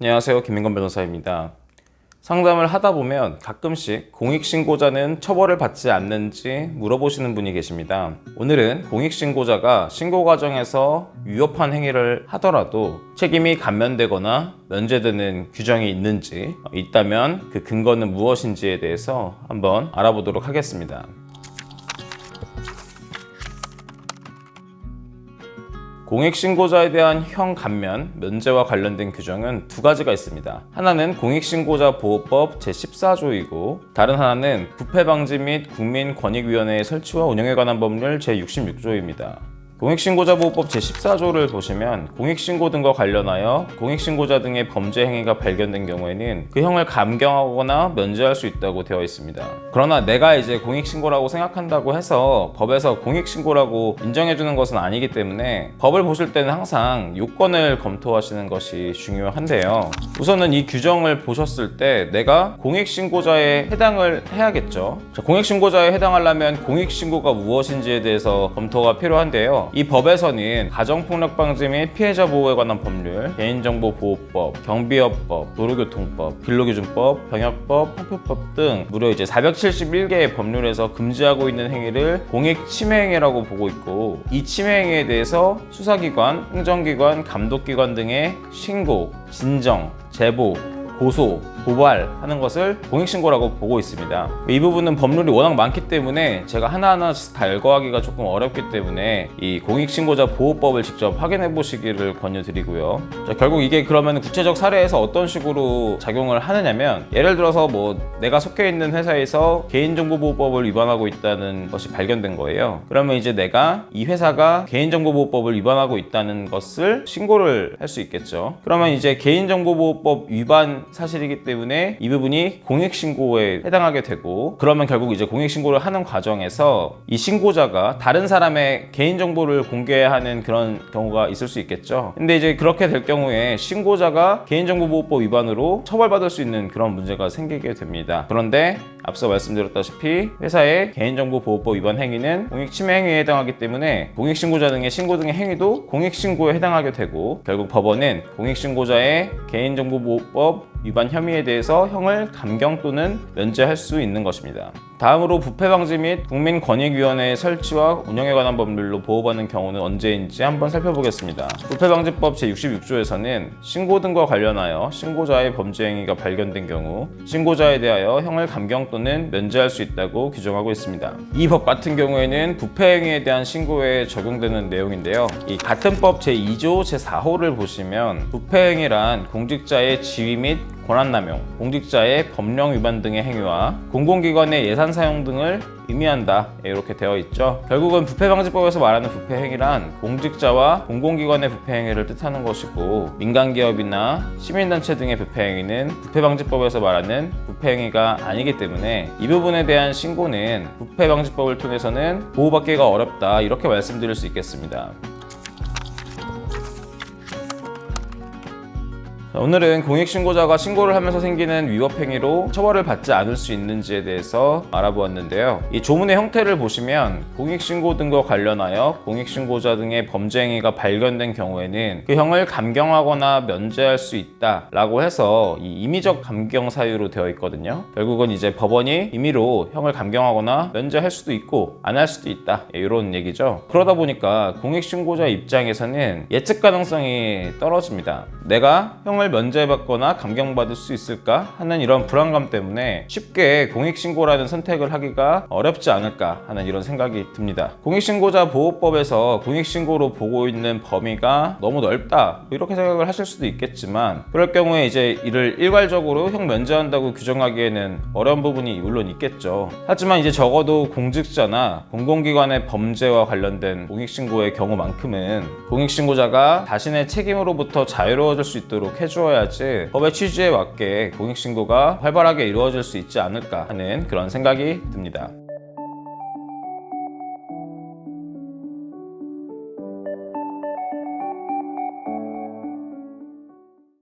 안녕하세요, 김민건 변호사입니다. 상담을 하다 보면 가끔씩 공익신고자는 처벌을 받지 않는지 물어보시는 분이 계십니다. 오늘은 공익신고자가 신고 과정에서 위협한 행위를 하더라도 책임이 감면되거나 면제되는 규정이 있는지, 있다면 그 근거는 무엇인지에 대해서 한번 알아보도록 하겠습니다. 공익신고자에 대한 형 감면, 면제와 관련된 규정은 두 가지가 있습니다. 하나는 공익신고자 보호법 제14조이고 다른 하나는 부패방지 및 국민권익위원회의 설치와 운영에 관한 법률 제66조입니다. 공익신고자 보호법 제14조를 보시면 공익신고 등과 관련하여 공익신고자 등의 범죄 행위가 발견된 경우에는 그 형을 감경하거나 면제할 수 있다고 되어 있습니다. 그러나 내가 이제 공익신고라고 생각한다고 해서 법에서 공익신고라고 인정해주는 것은 아니기 때문에 법을 보실 때는 항상 요건을 검토하시는 것이 중요한데요. 우선은 이 규정을 보셨을 때 내가 공익신고자에 해당을 해야겠죠. 공익신고자에 해당하려면 공익신고가 무엇인지에 대해서 검토가 필요한데요. 이 법에서는 가정폭력 방지 및 피해자 보호에 관한 법률, 개인정보보호법, 경비업법, 도로교통법, 근로기준법, 병역법, 형표법 등 무려 이제 471개의 법률에서 금지하고 있는 행위를 공익침해행위라고 보고 있고, 이 침해행위에 대해서 수사기관, 행정기관, 감독기관 등의 신고, 진정, 제보, 고소, 고발하는 것을 공익신고라고 보고 있습니다. 이 부분은 법률이 워낙 많기 때문에 제가 하나하나 다 열거하기가 조금 어렵기 때문에 이 공익신고자 보호법을 직접 확인해 보시기를 권유드리고요. 결국 이게 그러면 구체적 사례에서 어떤 식으로 작용을 하느냐면, 예를 들어서 내가 속해 있는 회사에서 개인정보보호법을 위반하고 있다는 것이 발견된 거예요. 그러면 이제 내가 이 회사가 개인정보보호법을 위반하고 있다는 것을 신고를 할 수 있겠죠. 그러면 이제 개인정보보호법 위반 사실이기 때문에 이 부분이 공익신고에 해당하게 되고, 그러면 결국 이제 공익신고를 하는 과정에서 이 신고자가 다른 사람의 개인정보를 공개하는 그런 경우가 있을 수 있겠죠. 근데 이제 그렇게 될 경우에 신고자가 개인정보보호법 위반으로 처벌받을 수 있는 그런 문제가 생기게 됩니다. 그런데 앞서 말씀드렸다시피 회사의 개인정보보호법 위반 행위는 공익침해 행위에 해당하기 때문에 공익신고자 등의 신고 등의 행위도 공익신고에 해당하게 되고, 결국 법원은 공익신고자의 개인정보보호법 위반 혐의에 대해서 형을 감경 또는 면제할 수 있는 것입니다. 다음으로 부패방지 및 국민권익위원회의 설치와 운영에 관한 법률로 보호받는 경우는 언제인지 한번 살펴보겠습니다. 부패방지법 제66조에서는 신고 등과 관련하여 신고자의 범죄 행위가 발견된 경우 신고자에 대하여 형을 감경 또는 면제할 수 있다고 규정하고 있습니다. 이 법 같은 경우에는 부패 행위에 대한 신고에 적용되는 내용인데요. 이 같은 법 제2조 제4호를 보시면 부패 행위란 공직자의 지위 및 권한남용, 공직자의 법령 위반 등의 행위와 공공기관의 예산 사용 등을 의미한다, 이렇게 되어 있죠. 결국은 부패방지법에서 말하는 부패행위란 공직자와 공공기관의 부패행위를 뜻하는 것이고, 민간기업이나 시민단체 등의 부패행위는 부패방지법에서 말하는 부패행위가 아니기 때문에 이 부분에 대한 신고는 부패방지법을 통해서는 보호받기가 어렵다, 이렇게 말씀드릴 수 있겠습니다. 오늘은 공익신고자가 신고를 하면서 생기는 위협행위로 처벌을 받지 않을 수 있는지에 대해서 알아보았는데요. 이 조문의 형태를 보시면 공익신고 등과 관련하여 공익신고자 등의 범죄 행위가 발견된 경우에는 그 형을 감경하거나 면제할 수 있다 라고 해서 이 임의적 감경 사유로 되어 있거든요. 결국은 이제 법원이 임의로 형을 감경하거나 면제할 수도 있고 안 할 수도 있다, 이런 얘기죠. 그러다 보니까 공익신고자 입장에서는 예측 가능성이 떨어집니다. 내가 형을 면제받거나 감경받을 수 있을까 하는 이런 불안감 때문에 쉽게 공익신고라는 선택을 하기가 어렵지 않을까 하는 이런 생각이 듭니다. 공익신고자 보호법에서 공익신고로 보고 있는 범위가 너무 넓다, 이렇게 생각을 하실 수도 있겠지만, 그럴 경우에 이제 이를 일괄적으로 형 면제한다고 규정하기에는 어려운 부분이 물론 있겠죠. 하지만 이제 적어도 공직자나 공공기관의 범죄와 관련된 공익신고의 경우만큼은 공익신고자가 자신의 책임으로부터 자유로워질 수 있도록 해주어야지 법의 취지에 맞게 공익신고가 활발하게 이루어질 수 있지 않을까 하는 그런 생각이 듭니다.